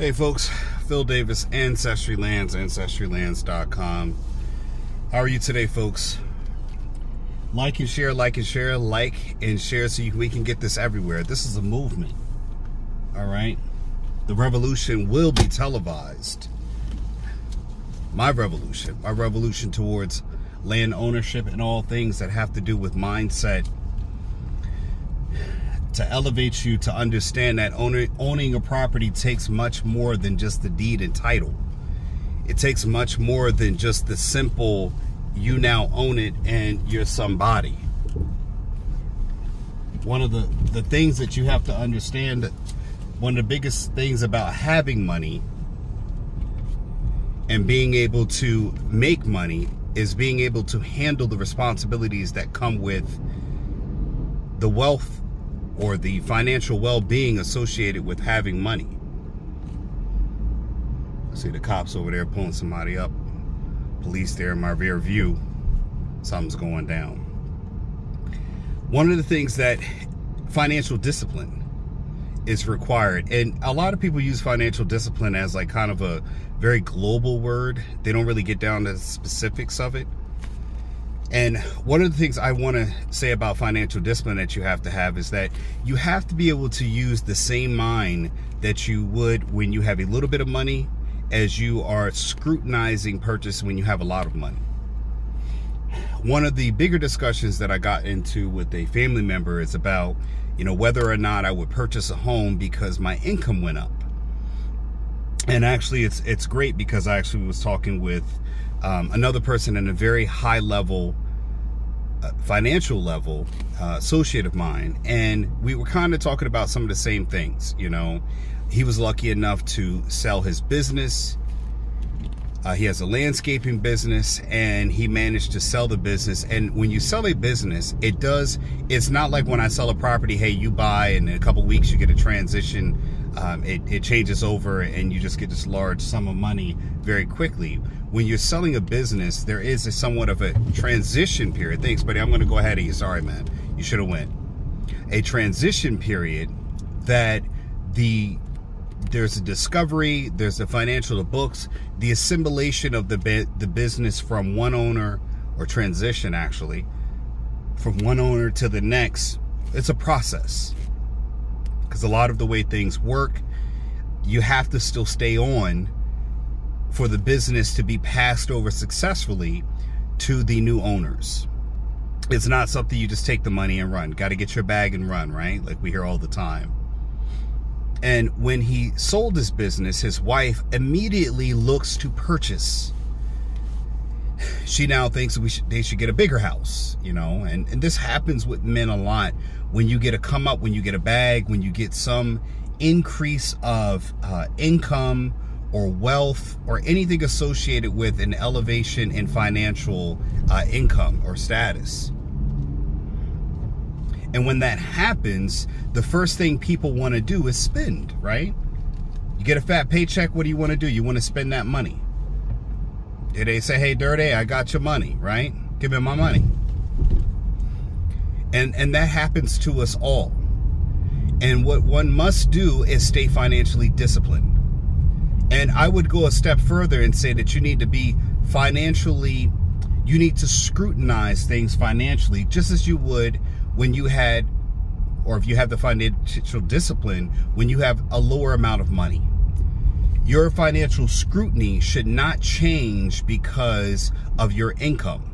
Hey folks, Phil Davis, Ancestry Lands, ancestrylands.com. How are you today, folks? Like and share, like and share, like and share so we can get this everywhere. This is a movement, all right? The revolution will be televised. My revolution towards land ownership and all things that have to do with mindset, to elevate you to understand that owning a property takes much more than just the deed and title. It takes much more than just the simple, you now own it and you're somebody. One of the things that you have to understand, that one of the biggest things about having money and being able to make money is being able to handle the responsibilities that come with the wealth or the financial well-being associated with having money. I see the cops over there pulling somebody up. Police there in my rear view. Something's going down. One of the things that financial discipline is required, and a lot of people use financial discipline as like kind of a very global word. They don't really get down to the specifics of it. And one of the things I want to say about financial discipline that you have to have is that you have to be able to use the same mind that you would when you have a little bit of money as you are scrutinizing purchase when you have a lot of money. One of the bigger discussions that I got into with a family member is about, whether or not I would purchase a home because my income went up. And actually it's great because I actually was talking with another person in a very high level, financial level, associate of mine. And we were kind of talking about some of the same things. He was lucky enough to sell his business. He has a landscaping business and he managed to sell the business. And when you sell a business, it's not like when I sell a property, hey, you buy and in a couple weeks you get a transition. It changes over and you just get this large sum of money very quickly. When you're selling a business, there is somewhat of a transition period. Thanks, buddy. I'm going to go ahead of you. Sorry, man. You should have went. A transition period that there's a discovery, there's the financial, the books, the assimilation of the business from one owner, or transition actually, from one owner to the next. It's a process. Because a lot of the way things work, you have to still stay on for the business to be passed over successfully to the new owners. It's not something you just take the money and run. Got to get your bag and run, right? Like we hear all the time. And when he sold his business, his wife immediately looks to purchase. She now thinks they should get a bigger house, and this happens with men a lot. When you get a come up, when you get a bag, when you get some increase of income or wealth or anything associated with an elevation in financial income or status. And when that happens, the first thing people want to do is spend, right? You get a fat paycheck, what do you want to do? You want to spend that money. They say, hey, Dirty, I got your money, right? Give me my money. And that happens to us all. And what one must do is stay financially disciplined. And I would go a step further and say that you need to scrutinize things financially, just as you would when you had, or if you have the financial discipline, when you have a lower amount of money. Your financial scrutiny should not change because of your income.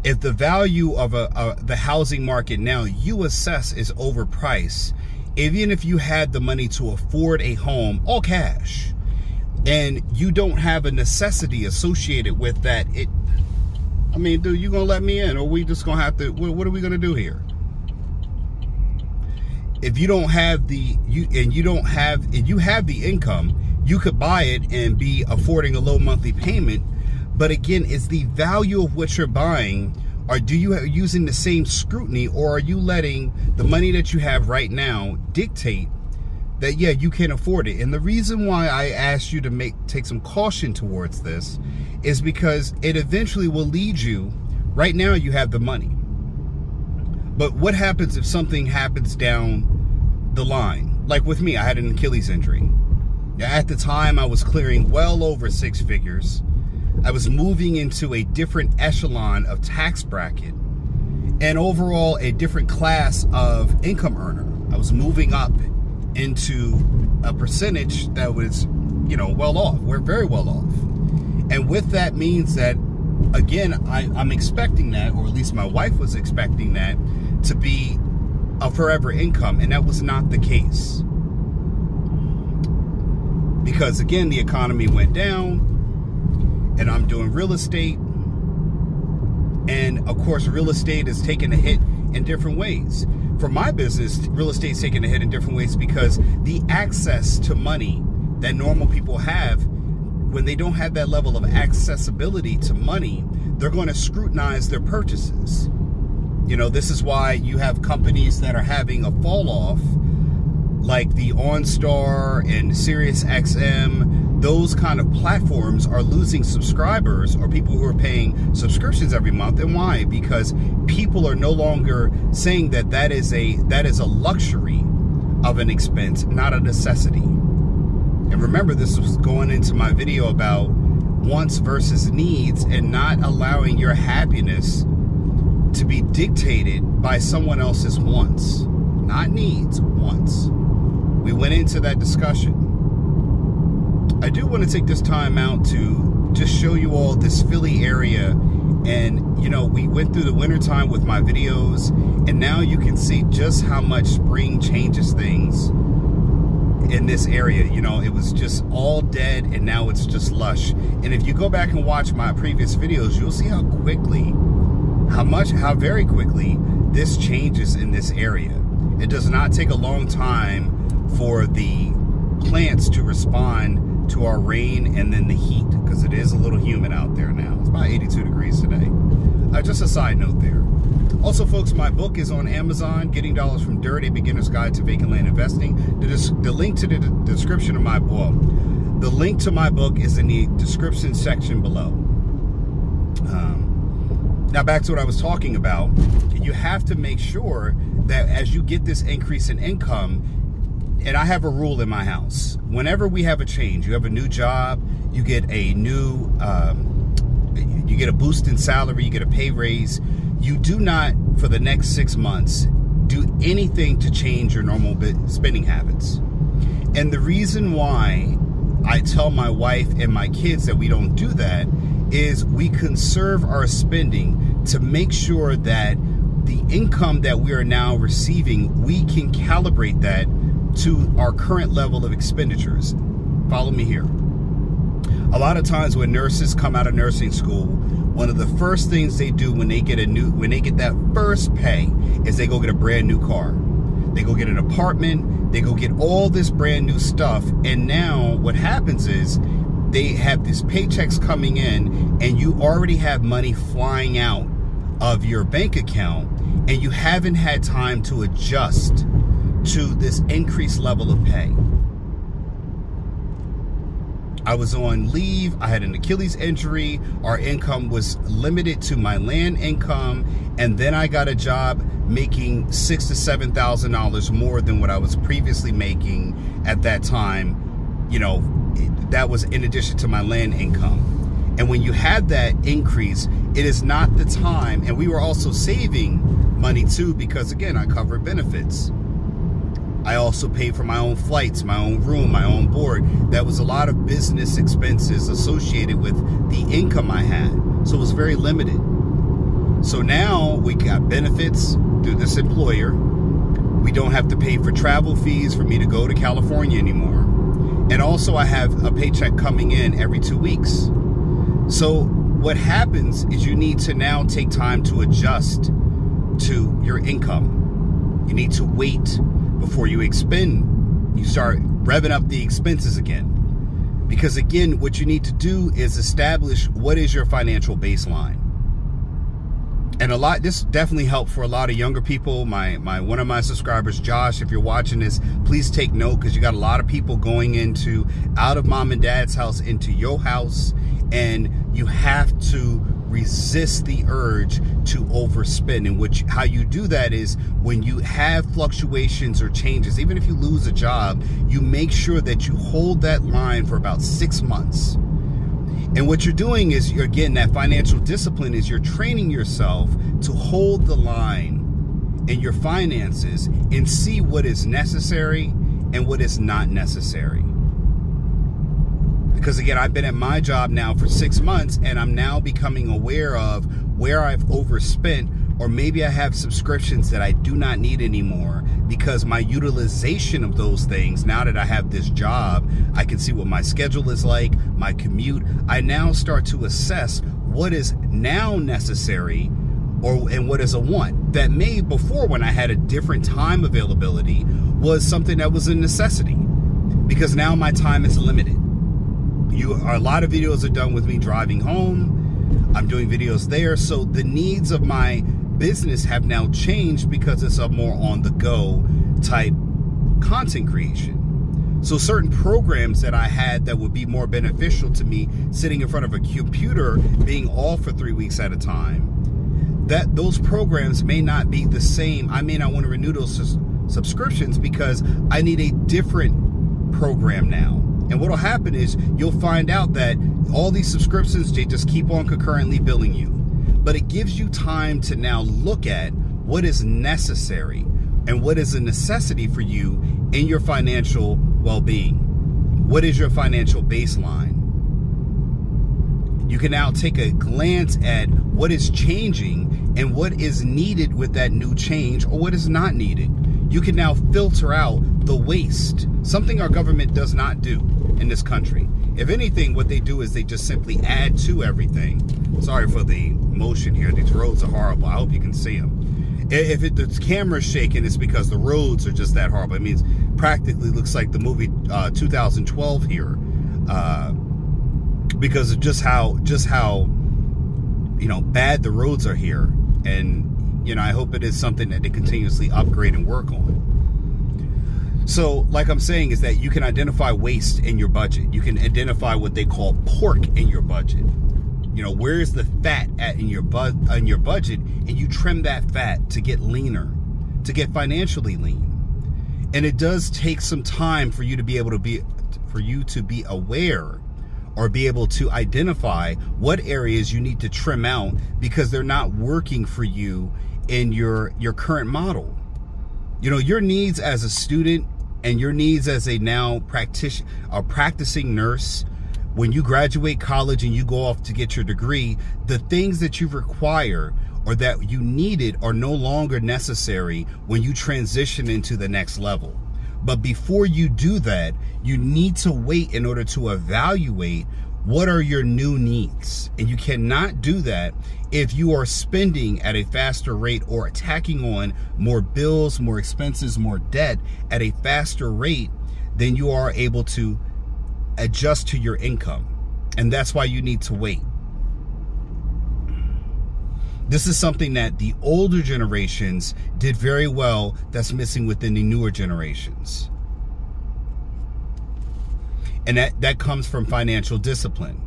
If the value of the housing market now you assess is overpriced, even if you had the money to afford a home, all cash, and you don't have a necessity associated with that, dude, you gonna let me in, or we just gonna have to, what are we gonna do here? If you don't have you have the income, you could buy it and be affording a low monthly payment. But again, it's the value of what you're buying. Or do you using the same scrutiny, or are you letting the money that you have right now dictate that, yeah, you can afford it? And the reason why I asked you to take some caution towards this is because it eventually will lead you. Right now you have the money. But what happens if something happens down the line? Like with me, I had an Achilles injury. At the time, I was clearing well over 6 figures. I was moving into a different echelon of tax bracket and overall a different class of income earner. I was moving up into a percentage that was, well off. We're very well off. And with that means that, again, I'm expecting that, or at least my wife was expecting that, to be a forever income. And that was not the case. Because, again, the economy went down, and I'm doing real estate. And, of course, real estate is taking a hit in different ways. For my business, real estate's taking a hit in different ways because the access to money that normal people have, when they don't have that level of accessibility to money, they're going to scrutinize their purchases. This is why you have companies that are having a fall off, like the OnStar and SiriusXM. Those kind of platforms are losing subscribers, or people who are paying subscriptions every month. And why? Because people are no longer saying that is a luxury of an expense, not a necessity. And remember, this was going into my video about wants versus needs, and not allowing your happiness to be dictated by someone else's wants, not needs, wants. We went into that discussion. I do want to take this time out to just show you all this Philly area. And, we went through the wintertime with my videos, and now you can see just how much spring changes things in this area. It was just all dead, and now it's just lush. And if you go back and watch my previous videos, you'll see how very quickly this changes in this area. It does not take a long time for the plants to respond to our rain and then the heat, because it is a little humid out there now. It's about 82 degrees today. Just a side note there. Also, folks, my book is on Amazon, Getting Dollars from Dirt, A Beginner's Guide to Vacant Land Investing. The link to the description of my book, the link to my book is in the description section below. Now back to what I was talking about. You have to make sure that as you get this increase in income, and I have a rule in my house, whenever we have a change, you have a new job, you get a new, you get a boost in salary, you get a pay raise, you do not, for the next 6 months, do anything to change your normal spending habits. And the reason why I tell my wife and my kids that we don't do that is we conserve our spending to make sure that the income that we are now receiving, we can calibrate that to our current level of expenditures. Follow me here. A lot of times when nurses come out of nursing school, one of the first things they do when they get that first pay is they go get a brand new car. They go get an apartment, they go get all this brand new stuff, and now what happens is they have these paychecks coming in, and you already have money flying out of your bank account, and you haven't had time to adjust to this increased level of pay. I was on leave, I had an Achilles injury, our income was limited to my land income, and then I got a job making $6,000 to $7,000 more than what I was previously making at that time. That was in addition to my land income. And when you have that increase, it is not the time. And we were also saving money too, because again, I covered benefits. I also paid for my own flights, my own room, my own board. That was a lot of business expenses associated with the income I had. So it was very limited. So now we got benefits through this employer. We don't have to pay for travel fees for me to go to California anymore. And also I have a paycheck coming in every 2 weeks. So what happens is you need to now take time to adjust to your income. You need to wait before you expend. You start revving up the expenses again. Because again, what you need to do is establish what is your financial baseline. And this definitely helped for a lot of younger people. One of my subscribers, Josh, if you're watching this, please take note, because you got a lot of people going out of mom and dad's house into your house, and you have to resist the urge to overspend. And how you do that is when you have fluctuations or changes, even if you lose a job, you make sure that you hold that line for about 6 months. And what you're doing is, again, that financial discipline is you're training yourself to hold the line in your finances and see what is necessary and what is not necessary. Because again, I've been at my job now for 6 months, and I'm now becoming aware of where I've overspent, or maybe I have subscriptions that I do not need anymore because my utilization of those things, now that I have this job, I can see what my schedule is like, my commute. I now start to assess what is now necessary and what is a want. That may, before, when I had a different time availability, was something that was a necessity, because now my time is limited. A lot of videos are done with me driving home. I'm doing videos there. So the needs of my business have now changed because it's a more on the go type content creation. So certain programs that I had that would be more beneficial to me sitting in front of a computer, being off for 3 weeks at a time, that those programs may not be the same. I may not want to renew those subscriptions because I need a different program now. And what'll happen is you'll find out that all these subscriptions, they just keep on concurrently billing you. But it gives you time to now look at what is necessary and what is a necessity for you in your financial well-being. What is your financial baseline? You can now take a glance at what is changing and what is needed with that new change, or what is not needed. You can now filter out the waste, something our government does not do in this country. If anything, what they do is they just simply add to everything. Sorry for the motion here. These roads are horrible. I hope you can see them. If the camera's shaking, it's because the roads are just that horrible. It means practically looks like the movie 2012 here, because of just how bad the roads are here. And I hope it is something that they continuously upgrade and work on. So, like I'm saying, is that you can identify waste in your budget. You can identify what they call pork in your budget. Where is the fat in your budget, and you trim that fat to get leaner, to get financially lean. And it does take some time for you to be aware, or be able to identify what areas you need to trim out because they're not working for you in your current model. Your needs as a student and your needs as a practicing nurse, when you graduate college and you go off to get your degree, the things that you require or that you needed are no longer necessary when you transition into the next level. But before you do that, you need to wait in order to evaluate what are your new needs. And you cannot do that if you are spending at a faster rate or attacking on more bills, more expenses, more debt at a faster rate than you are able to adjust to your income. And that's why you need to wait. This is something that the older generations did very well that's missing within the newer generations. And that comes from financial discipline.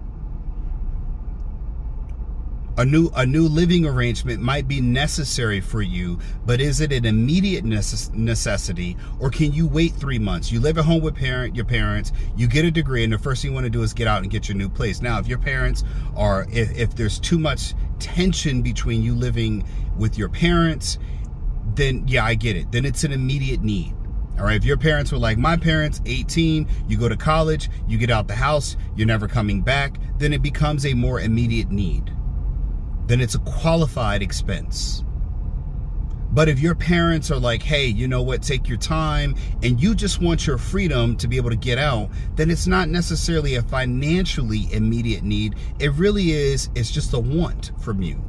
A new living arrangement might be necessary for you, but is it an immediate necessity, or can you wait 3 months? You live at home with your parents, you get a degree, and the first thing you want to do is get out and get your new place. Now, if your parents are, if there's too much tension between you living with your parents, then yeah, I get it. Then it's an immediate need. All right, if your parents were like my parents, 18, you go to college, you get out the house, you're never coming back, then it becomes a more immediate need. Then it's a qualified expense. But if your parents are like, hey, you know what, take your time, and you just want your freedom to be able to get out, then it's not necessarily a financially immediate need. It really is, it's just a want from you.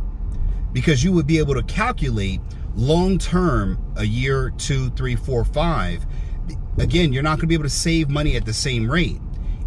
Because you would be able to calculate long term, a year, 2, 3, 4, 5. Again, you're not going to be able to save money at the same rate.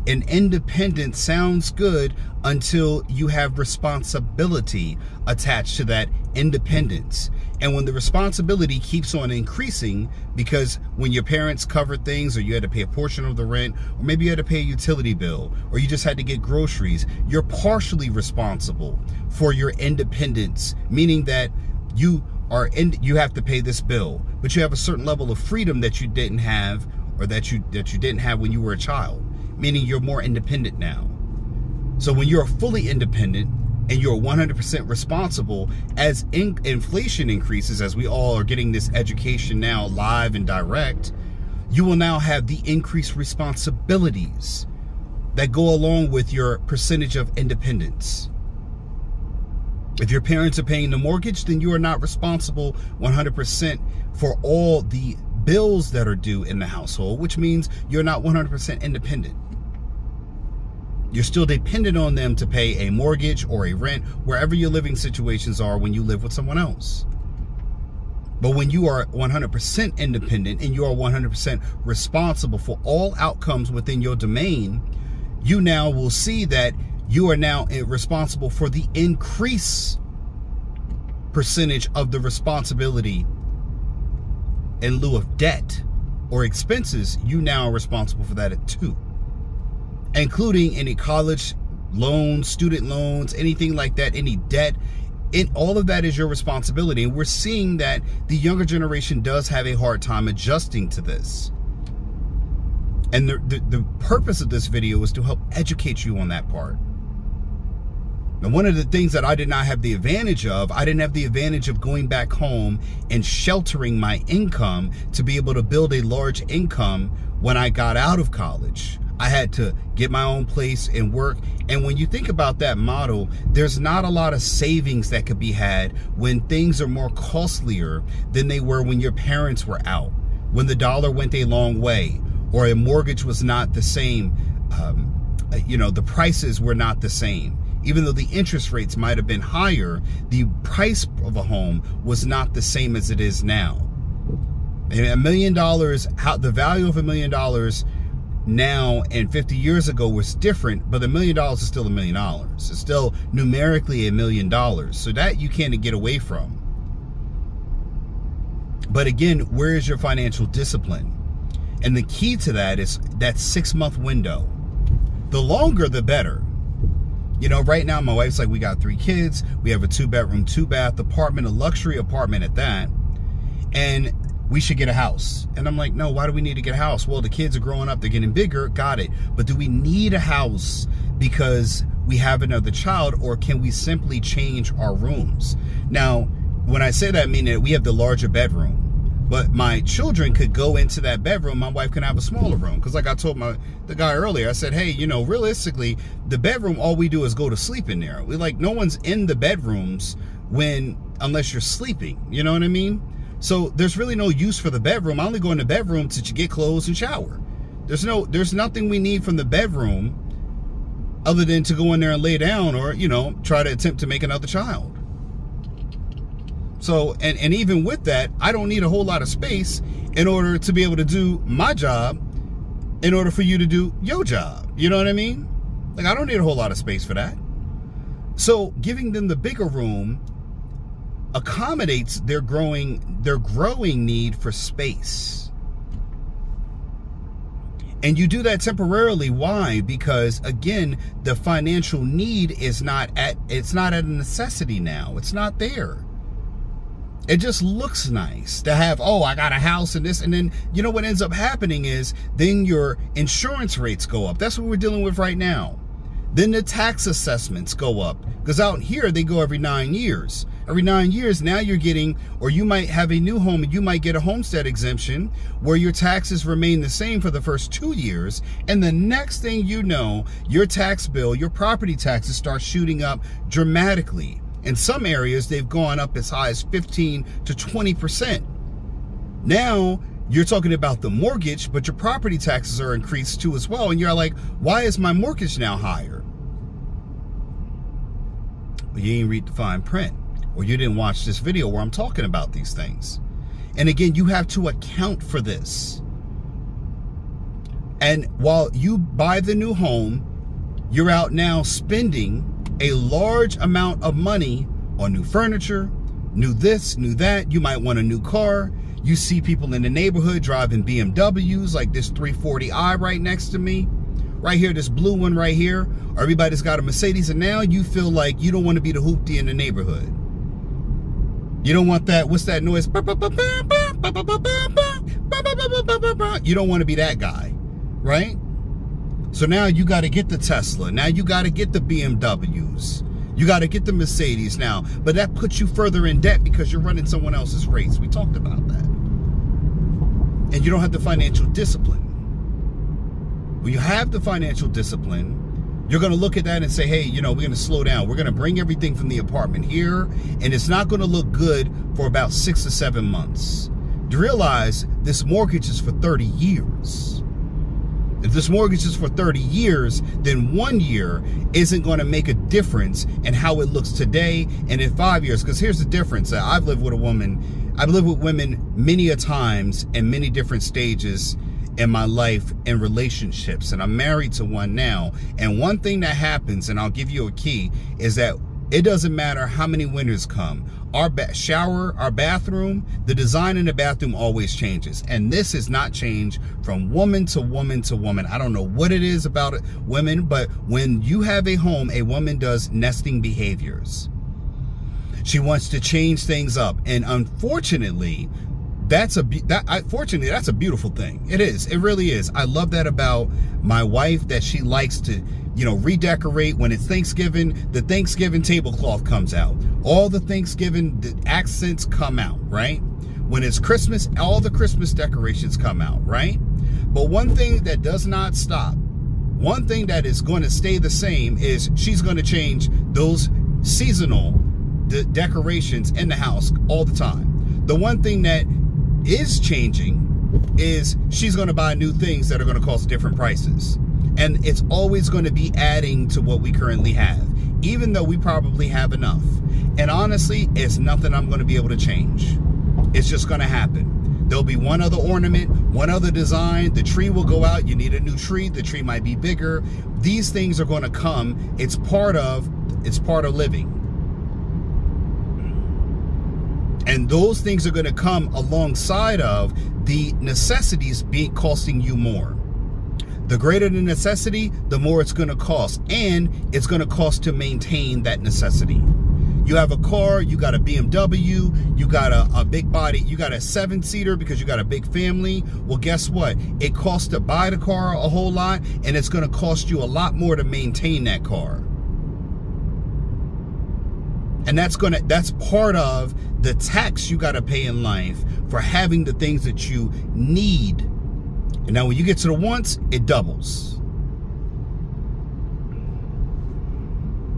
And independence sounds good until you have responsibility attached to that independence. And when the responsibility keeps on increasing, because when your parents covered things, or you had to pay a portion of the rent, or maybe you had to pay a utility bill, or you just had to get groceries, you're partially responsible for your independence, meaning that you have to pay this bill, but you have a certain level of freedom that you didn't have, or that you didn't have when you were a child, meaning you're more independent now. So when you're fully independent and you're 100% responsible, as inflation increases, as we all are getting this education now live and direct, you will now have the increased responsibilities that go along with your percentage of independence. If your parents are paying the mortgage, then you are not responsible 100% for all the bills that are due in the household, which means you're not 100% independent. You're still dependent on them to pay a mortgage or a rent, wherever your living situations are when you live with someone else. But when you are 100% independent and you are 100% responsible for all outcomes within your domain, you now will see that you are now responsible for the increased percentage of the responsibility in lieu of debt or expenses. You now are responsible for that too, including any college loans, student loans, anything like that, any debt. All of that is your responsibility. And we're seeing that the younger generation does have a hard time adjusting to this. And the purpose of this video is to help educate you on that part. Now, one of the things that I did not have the advantage of, I didn't have the advantage of going back home and sheltering my income to be able to build a large income when I got out of college. I had to get my own place and work. And when you think about that model, there's not a lot of savings that could be had when things are more costlier than they were when your parents were out, when the dollar went a long way, or a mortgage was not the same. The prices were not the same. Even though the interest rates might have been higher, the price of a home was not the same as it is now. And $1 million, the value of $1 million now and 50 years ago was different, but $1 million is still $1 million. It's still numerically $1 million. So that you can't get away from. But again, where is your financial discipline? And the key to that is that 6-month window. The longer, the better. Right now, my wife's like, we got 3 kids. We have a 2-bedroom, 2-bath apartment, a luxury apartment at that. And we should get a house. And I'm like, no, why do we need to get a house? Well, the kids are growing up. They're getting bigger. Got it. But do we need a house because we have another child, or can we simply change our rooms? Now, when I say that, I mean that we have the larger bedroom. But my children could go into that bedroom. My wife can have a smaller room. Because like I told the guy earlier, I said, hey, realistically, the bedroom, all we do is go to sleep in there. No one's in the bedrooms unless you're sleeping. You know what I mean? So there's really no use for the bedroom. I only go in the bedroom to get clothes and shower. There's nothing we need from the bedroom other than to go in there and lay down or, try to attempt to make another child. So, and even with that, I don't need a whole lot of space in order to be able to do my job in order for you to do your job. You know what I mean? I don't need a whole lot of space for that. So giving them the bigger room accommodates their growing need for space. And you do that temporarily. Why? Because again, the financial need is not a necessity now. It's not there. It just looks nice to have, I got a house and this. And then, what ends up happening is then your insurance rates go up. That's what we're dealing with right now. Then the tax assessments go up. Because out here, they go every 9 years. Every 9 years, now you're getting, or you might have a new home and you might get a homestead exemption where your taxes remain the same for the first 2 years. And the next thing you know, your tax bill, your property taxes start shooting up dramatically. In some areas, they've gone up as high as 15 to 20%. Now, you're talking about the mortgage, but your property taxes are increased too as well. And you're like, why is my mortgage now higher? Well, you didn't read the fine print, or you didn't watch this video where I'm talking about these things. And again, you have to account for this. And while you buy the new home, you're out now spending a large amount of money on new furniture, new this, new that. You might want a new car. You see people in the neighborhood driving BMWs, like this 340i right next to me. Right here, this blue one right here. Everybody's got a Mercedes, and now you feel like you don't want to be the hoopty in the neighborhood. You don't want that, what's that noise? You don't want to be that guy, right? So now you got to get the Tesla. Now you got to get the BMWs. You got to get the Mercedes now. But that puts you further in debt because you're running someone else's race. We talked about that. And you don't have the financial discipline. When you have the financial discipline, you're going to look at that and say, hey, you know, we're going to slow down. We're going to bring everything from the apartment here, and it's not going to look good for about 6 to 7 months. To realize this mortgage is for 30 years. If this mortgage is for 30 years, then 1 year isn't going to make a difference in how it looks today and in 5 years. Because here's the difference. I've lived with women many a times in many different stages in my life and relationships, and I'm married to one now. And one thing that happens, and I'll give you a key, is that it doesn't matter how many winters come. Our shower, our bathroom, the design in the bathroom always changes. And this has not changed from woman to woman to woman. I don't know what it is about it, women, but when you have a home, a woman does nesting behaviors. She wants to change things up. And unfortunately, that's a beautiful thing. It is. It really is. I love that about my wife, that she likes to, you know, redecorate. When it's Thanksgiving, the Thanksgiving tablecloth comes out. All the Thanksgiving accents come out, right? When it's Christmas, all the Christmas decorations come out, right? But one thing that does not stop, one thing that is going to stay the same, is she's going to change those seasonal decorations in the house all the time. The one thing that is changing is she's going to buy new things that are going to cost different prices. And it's always going to be adding to what we currently have, even though we probably have enough. And honestly, it's nothing I'm going to be able to change. It's just going to happen. There'll be one other ornament, one other design. The tree will go out. You need a new tree. The tree might be bigger. These things are going to come. It's part of living. And those things are going to come alongside of the necessities costing you more. The greater the necessity, the more it's going to cost. And it's going to cost to maintain that necessity. You have a car, you got a BMW, you got a big body, you got a 7-seater because you got a big family. Well, guess what? It costs to buy the car a whole lot, and it's going to cost you a lot more to maintain that car. And that's part of the tax you got to pay in life for having the things that you need. And now when you get to the wants, it doubles.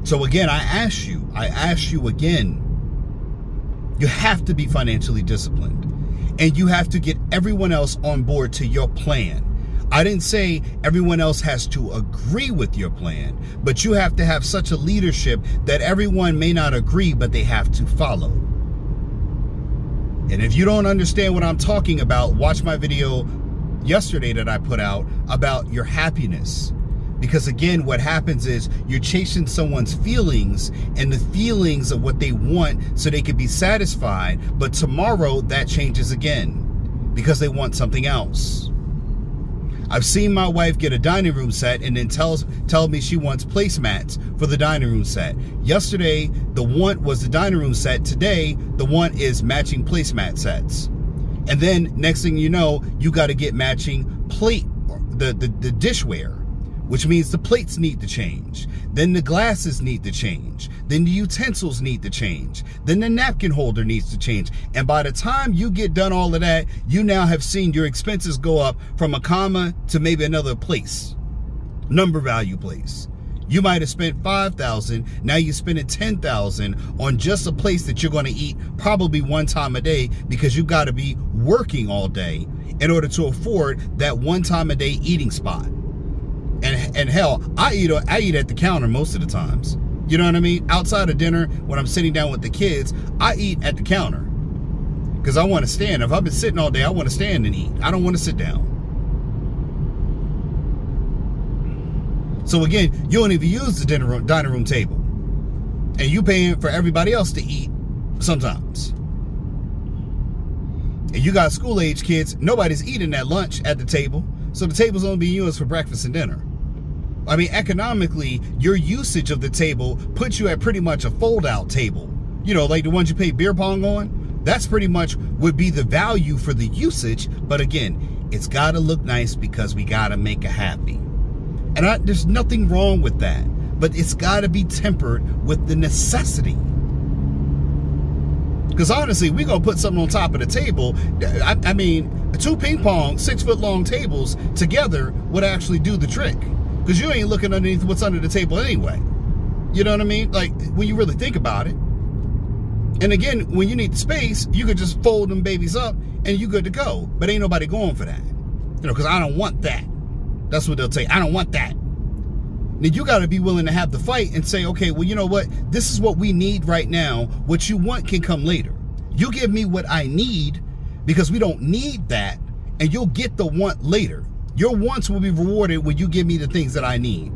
So again, I ask you again, you have to be financially disciplined, and you have to get everyone else on board to your plan. I didn't say everyone else has to agree with your plan, but you have to have such a leadership that everyone may not agree, but they have to follow. And if you don't understand what I'm talking about, watch my video yesterday that I put out about your happiness. Because again, what happens is you're chasing someone's feelings and the feelings of what they want so they can be satisfied. But tomorrow that changes again because they want something else. I've seen my wife get a dining room set and then tell me she wants placemats for the dining room set. Yesterday, the want was the dining room set. Today, the want is matching placemat sets. And then next thing you know, you got to get matching plate, the dishware, which means the plates need to change. Then the glasses need to change. Then the utensils need to change. Then the napkin holder needs to change. And by the time you get done all of that, you now have seen your expenses go up from a comma to maybe another place, number value place. You might have spent $5,000. Now you're spending $10,000 on just a place that you're going to eat probably one time a day because you got to be working all day in order to afford that one time a day eating spot. And hell, I eat at the counter most of the times. You know what I mean? Outside of dinner, when I'm sitting down with the kids, I eat at the counter because I want to stand. If I've been sitting all day, I want to stand and eat. I don't want to sit down. So again, you don't even use the dining room table, and you paying for everybody else to eat sometimes. And you got school-age kids, nobody's eating at lunch at the table, so the table's only being used for breakfast and dinner. I mean, economically, your usage of the table puts you at pretty much a fold-out table. You know, like the ones you play beer pong on. That's pretty much would be the value for the usage. But again, it's got to look nice because we got to make it happy. And there's nothing wrong with that. But it's got to be tempered with the necessity. Because honestly, we're going to put something on top of the table. I mean, 2 ping pong, 6-foot-long tables together would actually do the trick. Because you ain't looking underneath what's under the table anyway. You know what I mean? Like, when you really think about it. And again, when you need the space, you could just fold them babies up and you good to go. But ain't nobody going for that. You know, because I don't want that. That's what they'll say. I don't want that. Then you got to be willing to have the fight and say, okay, well, you know what? This is what we need right now. What you want can come later. You give me what I need because we don't need that, and you'll get the want later. Your wants will be rewarded when you give me the things that I need.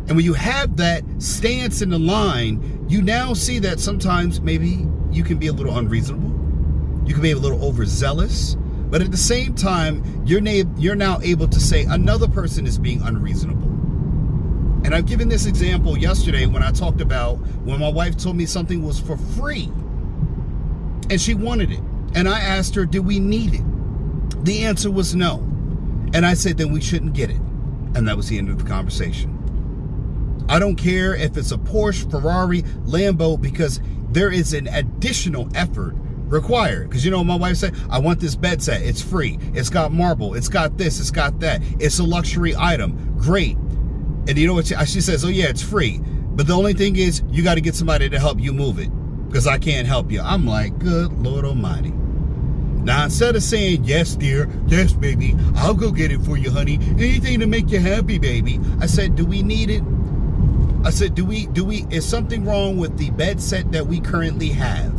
And when you have that stance in the line, you now see that sometimes maybe you can be a little unreasonable. You can be a little overzealous. But at the same time, you're now able to say another person is being unreasonable. And I've given this example yesterday when I talked about when my wife told me something was for free. And she wanted it. And I asked her, do we need it? The answer was no. And I said, then we shouldn't get it. And that was the end of the conversation. I don't care if it's a Porsche, Ferrari, Lambo, because there is an additional effort required. Because you know, my wife said, I want this bed set. It's free. It's got marble. It's got this. It's got that. It's a luxury item. Great. And you know what? She says, oh yeah, it's free. But the only thing is, you got to get somebody to help you move it. Because I can't help you. I'm like, good Lord Almighty. Now, instead of saying, yes, dear, yes, baby, I'll go get it for you, honey. Anything to make you happy, baby. I said, do we need it? I said, is something wrong with the bed set that we currently have?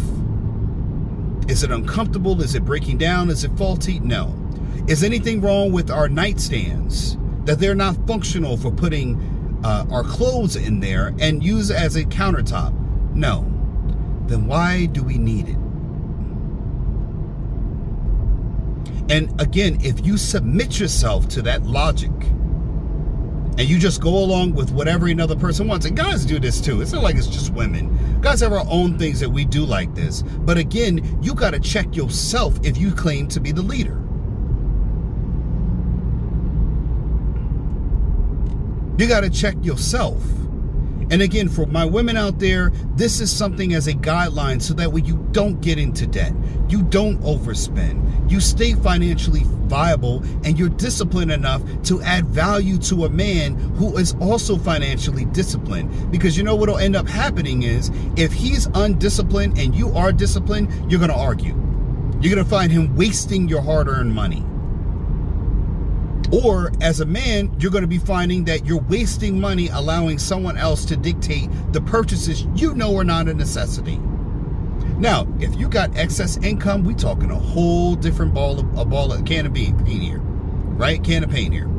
Is it uncomfortable? Is it breaking down? Is it faulty? No. Is anything wrong with our nightstands? That they're not functional for putting our clothes in there and use as a countertop? No. Then why do we need it? And again, if you submit yourself to that logic and you just go along with whatever another person wants, and guys do this too. It's not like it's just women. Guys have our own things that we do like this. But again, you got to check yourself if you claim to be the leader. You got to check yourself. And again, for my women out there, this is something as a guideline so that way you don't get into debt. You don't overspend. You stay financially viable and you're disciplined enough to add value to a man who is also financially disciplined. Because you know what will end up happening is if he's undisciplined and you are disciplined, you're going to argue. You're going to find him wasting your hard-earned money. Or as a man, you're going to be finding that you're wasting money allowing someone else to dictate the purchases you know are not a necessity. Now, if you got excess income, we talking a whole different can of paint here, right? Can of paint here.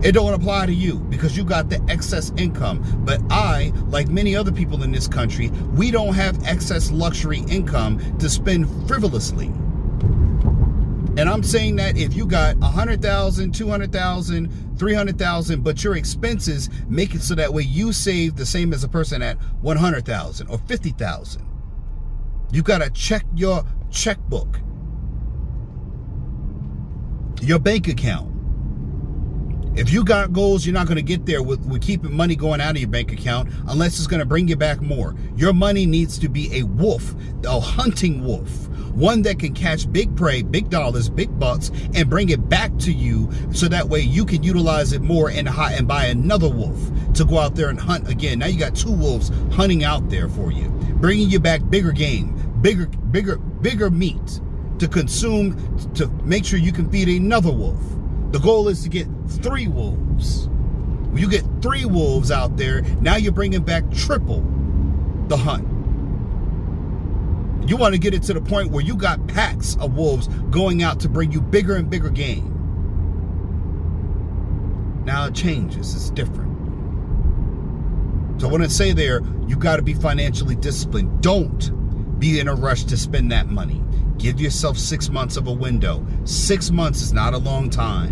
It don't apply to you because you got the excess income. But I, like many other people in this country, we don't have excess luxury income to spend frivolously. And I'm saying that if you got 100,000, 200,000, 300,000, but your expenses make it so that way you save the same as a person at 100,000 or 50,000. You got to check your checkbook, your bank account. If you got goals, you're not going to get there with keeping money going out of your bank account unless it's going to bring you back more. Your money needs to be a wolf, a hunting wolf, one that can catch big prey, big dollars, big bucks, and bring it back to you so that way you can utilize it more and buy another wolf to go out there and hunt again. Now you got 2 wolves hunting out there for you, bringing you back bigger game, bigger meat to consume to make sure you can feed another wolf. The goal is to get 3 wolves. When you get 3 wolves out there, now you're bringing back triple the hunt. You want to get it to the point where you got packs of wolves going out to bring you bigger and bigger game. Now it changes. It's different. So I want to say there, you got to be financially disciplined. Don't be in a rush to spend that money. Give yourself 6 months of a window. 6 months is not a long time.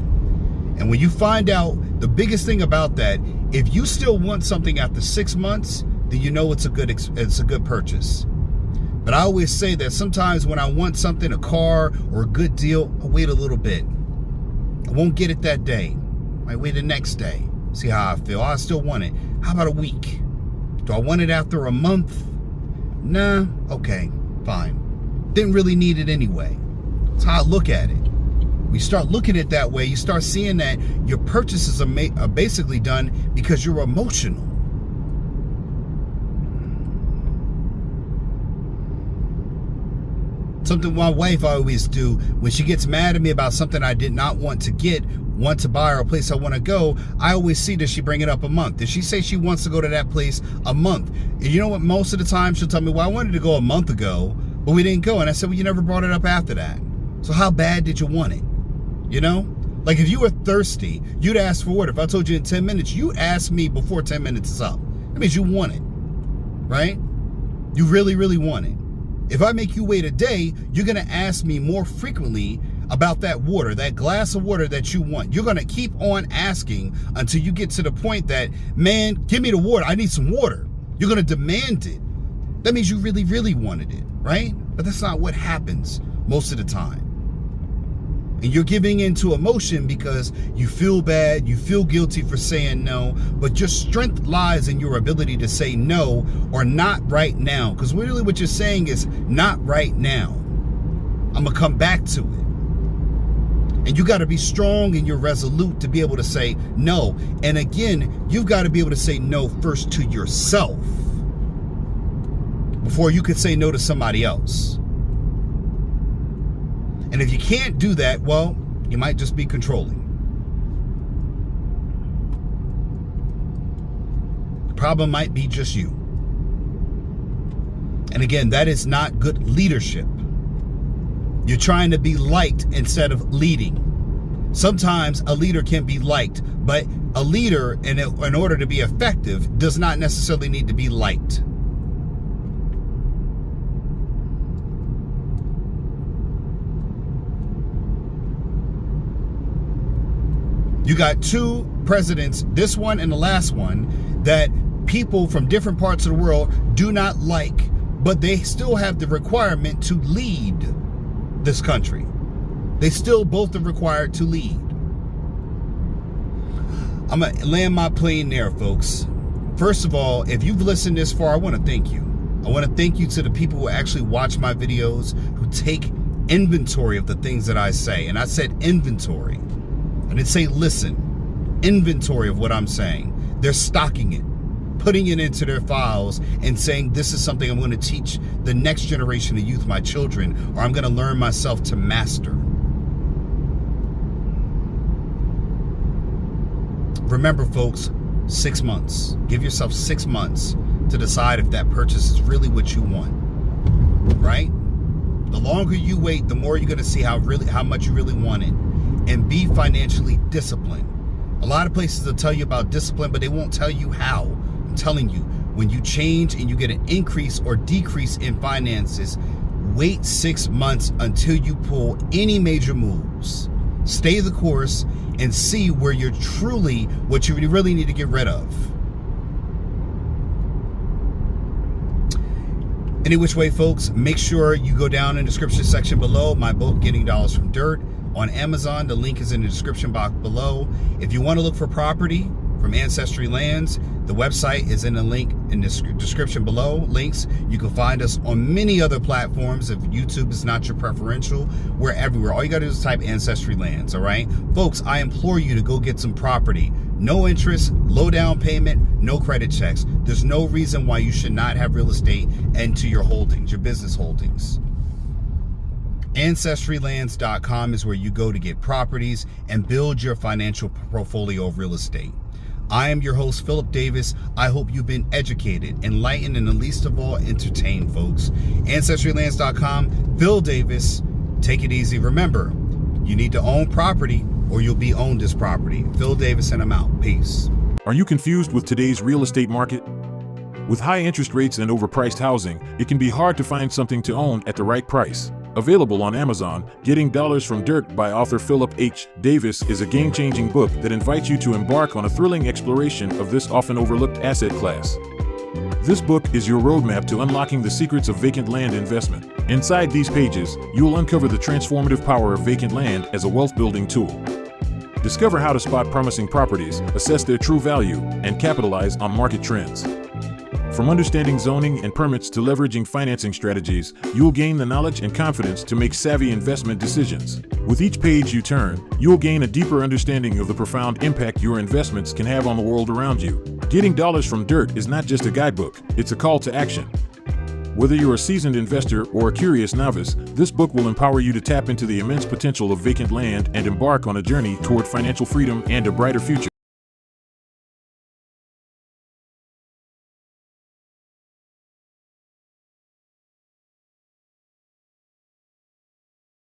And when you find out, the biggest thing about that, if you still want something after 6 months, then you know it's a good purchase. But I always say that sometimes when I want something, a car or a good deal, I'll wait a little bit. I won't get it that day. I might wait the next day. See how I feel. I still want it. How about a week? Do I want it after a month? Nah, okay, fine. Didn't really need it anyway. That's how I look at it. When you start looking at it that way, you start seeing that your purchases are basically done because you're emotional. Something my wife always do when she gets mad at me about something I did not want to buy, or a place I want to go, I always see, does she bring it up a month? Does she say she wants to go to that place a month? And you know what? Most of the time she'll tell me, well, I wanted to go a month ago, but we didn't go. And I said, well, you never brought it up after that. So how bad did you want it? You know? Like if you were thirsty, you'd ask for it. If I told you in 10 minutes, you ask me before 10 minutes is up. That means you want it, right? You really, really want it. If I make you wait a day, you're going to ask me more frequently about that water, that glass of water that you want. You're going to keep on asking until you get to the point that, man, give me the water. I need some water. You're going to demand it. That means you really, really wanted it, right? But that's not what happens most of the time. And you're giving into emotion because you feel bad, you feel guilty for saying no, but your strength lies in your ability to say no or not right now. Because really what you're saying is not right now. I'm going to come back to it. And you got to be strong and you're resolute to be able to say no. And again, you've got to be able to say no first to yourself before you could say no to somebody else. And if you can't do that, well, you might just be controlling. The problem might be just you. And again, that is not good leadership. You're trying to be liked instead of leading. Sometimes a leader can be liked, but a leader, in order to be effective, does not necessarily need to be liked. You got two presidents, this one and the last one, that people from different parts of the world do not like, but they still have the requirement to lead this country. They still both are required to lead. I'm going to land my plane there, folks. First of all, if you've listened this far, I want to thank you. I want to thank you to the people who actually watch my videos, who take inventory of the things that I say. And I said inventory. I didn't say listen. Inventory of what I'm saying. They're stocking it, putting it into their files and saying, this is something I'm going to teach the next generation of youth, my children, or I'm going to learn myself to master. Remember, folks, 6 months. Give yourself 6 months to decide if that purchase is really what you want, right? The longer you wait, the more you're going to see how much you really want it. And be financially disciplined. A lot of places will tell you about discipline, but they won't tell you how. I'm telling you, when you change and you get an increase or decrease in finances, wait 6 months until you pull any major moves. Stay the course and see where you're truly, what you really need to get rid of. Any which way, folks, make sure you go down in the description section below. My book, Getting Dollars from Dirt, on Amazon. The link is in the description box below. If you want to look for property from Ancestry Lands, the website is in the link in the description below. Links. You can find us on many other platforms. If YouTube is not your preferential, we're everywhere. All you got to do is type Ancestry Lands, all right? Folks, I implore you to go get some property. No interest, low down payment, no credit checks. There's no reason why you should not have real estate into your holdings, your business holdings. Ancestrylands.com is where you go to get properties and build your financial portfolio of real estate. I am your host, Phillip Davis. I hope you've been educated, enlightened, and least of all, entertained, folks. Ancestrylands.com, Phil Davis. Take it easy. Remember, you need to own property or you'll be owned as property. Phil Davis, and I'm out. Peace. Are you confused with today's real estate market? With high interest rates and overpriced housing, it can be hard to find something to own at the right price. Available on Amazon, Getting Dollars from Dirt by author Phillip Davis is a game-changing book that invites you to embark on a thrilling exploration of this often overlooked asset class. This book is your roadmap to unlocking the secrets of vacant land investment. Inside these pages, you will uncover the transformative power of vacant land as a wealth-building tool. Discover how to spot promising properties, assess their true value, and capitalize on market trends. From understanding zoning and permits to leveraging financing strategies, you'll gain the knowledge and confidence to make savvy investment decisions. With each page you turn, you'll gain a deeper understanding of the profound impact your investments can have on the world around you. Getting Dollars from Dirt is not just a guidebook, it's a call to action. Whether you're a seasoned investor or a curious novice, this book will empower you to tap into the immense potential of vacant land and embark on a journey toward financial freedom and a brighter future.